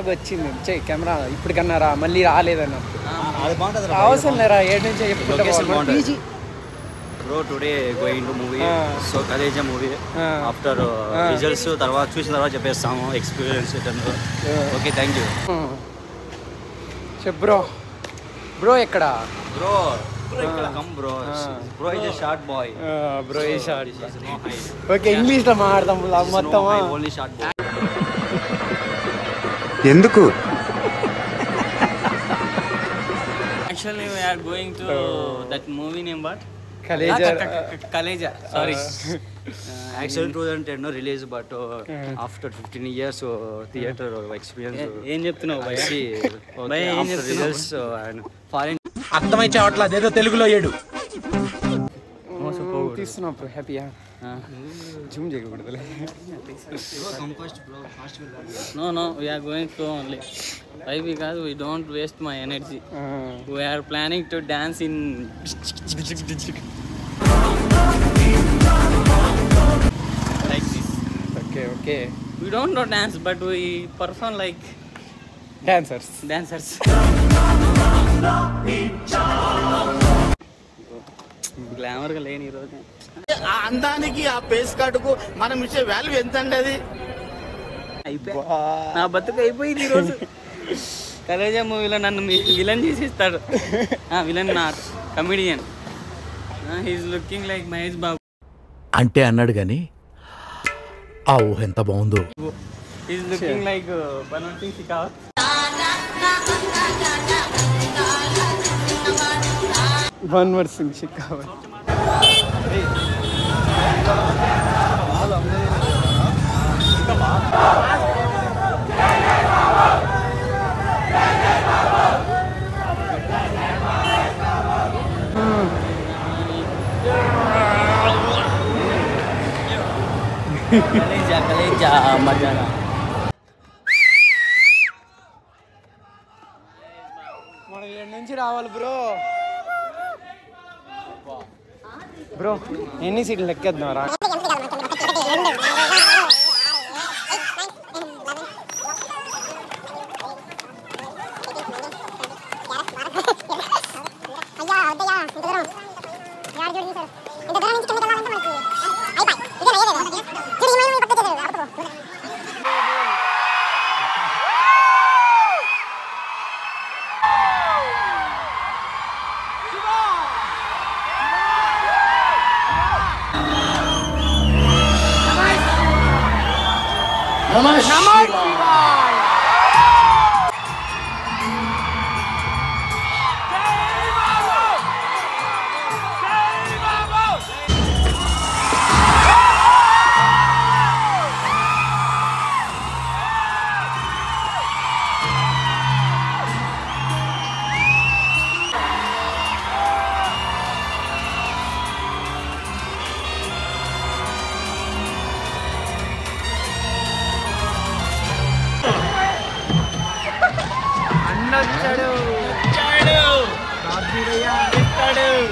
Blog వచ్చింది చెయ్యి camera ఇప్పటికన్నా రా మళ్ళీ రాలేదన్నప్పుడు అవసరం లేరా ఏడు నుంచి చెప్పుకుంటే Bro, today going to movie. So Kaleja movie. After results తర్వాత చూసిన తర్వాత చెప్పేస్తాము ఎక్స్పీరియన్స్ ఓకే థ్యాంక్ యూ చెప్ బ్రో ఎక్కడ bro come bro is a short boy bro ఈ షార్ట్ ఓకే ఇంగ్లీష్ లో మాట్లాడదాం మొత్తం ఓన్లీ షార్ట్ బాయ్ ఎందుకు actually we are going to that movie name what Kaleja. Sorry. Actually 2010 release, but after 15 years theater experience. ఏం చెప్తున్నావు భయ్యా after results and foreign అర్థమై చావట్లా అదేదో తెలుగులో ఏడు తీస్తున్నప్పుడు హ్యాపీయా Zoom చేయకూడదులే No, we are going to only. Why? Because we don't waste my energy. We are planning to dance in like this. Okay. We don't know dance, but we perform like dancers. Glamour గా లేని ఈరోజు ఆ అందానికి ఆ face కార్డుకు మనం ఇచ్చే value ఎంత అండి అది నా బతుకు అయిపోయింది ఈరోజు కలేజా మూవీలో నన్ను విలన్ చేసిస్తాడు విలన్ నా comedian he's looking like Mahesh Babu అంటే అన్నాడు గాని ఆ ఊహ ఎంత బాగుందో హీస్ లుకింగ్ లైక్ బనోటి Shekhawat Banwar Singh Shekhawat. Khaleja మజానా మనం ఏడు నుంచి రావాలి బ్రో ఎన్ని సీట్లు లెక్కేద్దాం రా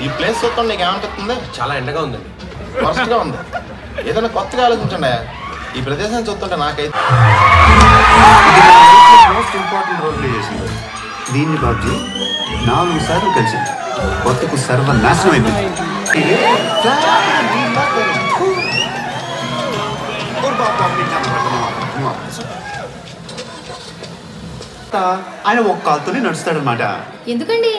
ఈ ప్లేస్ చూస్తాం నీకు ఏమనిపిస్తుంది? చాలా ఎండగా ఉందండి ఫస్ట్ గా ఉంది. ఏదైనా కొత్తగా ఆలోచించండి. ఈ ప్రదేశాన్ని చూస్తుంటే నాకైతే మోస్ట్ ఇంపార్టెంట్ రోల్ ప్లే చేసింది. దీన్ని బాబ్జీ 4 సార్లు కలిసింది. కొత్తకు సర్వనాశనం అయిపోయింది. ఆయన ఒక కాలుతోనే నడుస్తాడనమాట. ఎందుకండి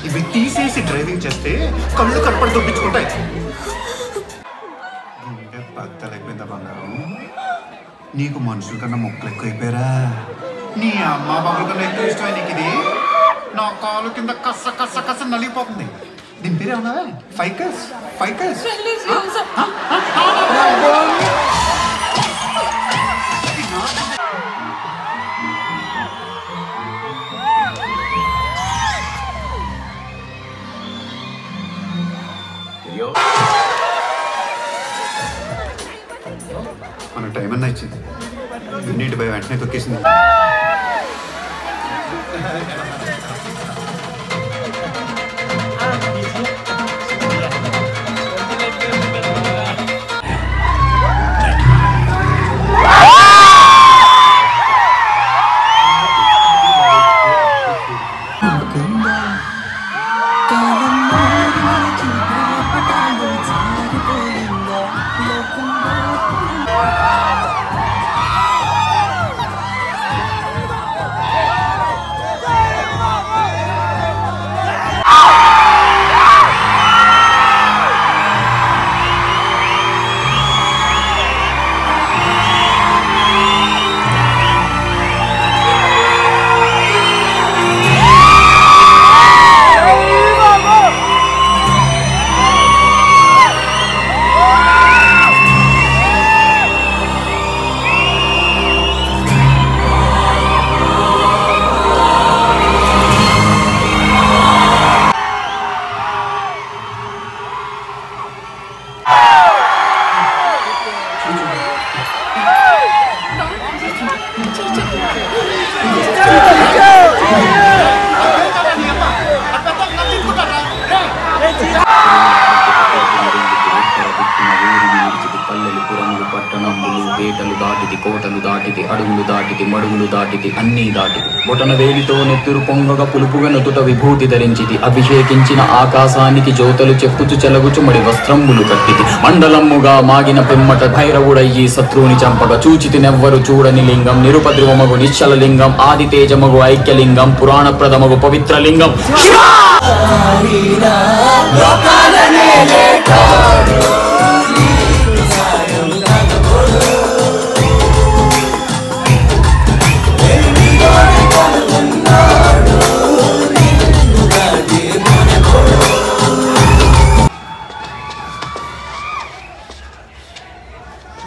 ఇవి తీసేసి డ్రైవింగ్ చేస్తే కళ్ళు కనపడి దొప్పించుకుంటాయి. బద్దలైపోయిందా బంగారం? నీకు మనుషుల కన్నా మొక్కలు ఎక్కువైపోయారా? నీ అమ్మ బాబుల కన్నా ఎక్కువ ఇష్టం నీకు ఇది. నా కాలు కింద కస్స కస్స కస్స నలిగిపోతుంది. దీని పేరు ఏమన్నా? ఫైకస్. మన టైం అన్నా ఇచ్చింది. నీటి భయం వెంటనే తొక్కేసింది. ధరించితి అన్నీ దాటి బొటన వేలితో నెత్తురు పొంగగా పులుపుగా నొతుట విభూతి ధరించితి అభిషేకించిన ఆకాశానికి జ్యోతలు చెప్పుచు చెలగుచు మడి వస్త్రంబులు కట్టితి మండలమ్ముగా మాగిన పిమ్మట భైరవుడయ్యి శత్రువుని చంపగా చూచితి నెవ్వరు చూడని లింగం నిరుపద్రువమగు నిశ్చల లింగం ఆది తేజమగు ఐక్యలింగం పురాణ ప్రథమగు పవిత్ర లింగం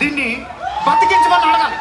దీన్ని బతికించమని అడగాలి.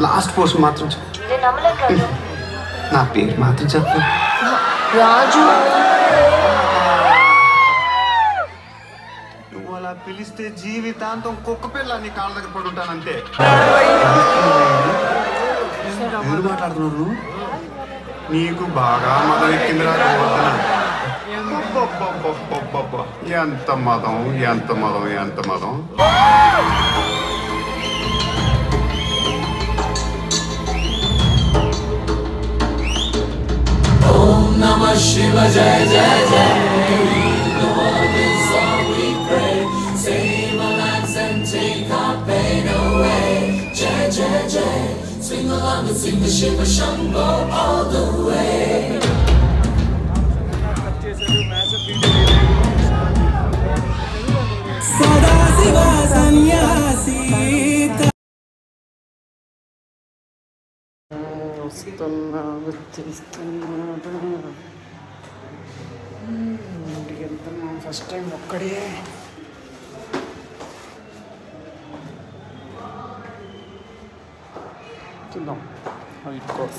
లాస్ట్ పోస్ట్ మాత్రం చెప్పు. నా పేరు మాత్రం చెప్పు. రాజు. నువ్వు అలా పిలిస్తే జీవితాంతం కుక్క పిల్ల నీ కాళ్ళ దగ్గర పడి ఉంటానంతే. ఎవరు మాట్లాడుతున్నారు? నీకు బాగా మదం ఎక్కిందిరా. ఎంత మదం, ఎంత మదం, ఎంత మదం. Namah Shiva Jai Jai Jai. The one is all we pray. Save our lives and take our pain away. Jai Jai Jai. Swing along and sing the Shiva Shambho all the way. Sada Shiva Sannyasi. ఇంటికి వెళ్తున్నాం first time ఒక్కడే. చూద్దాం how it goes.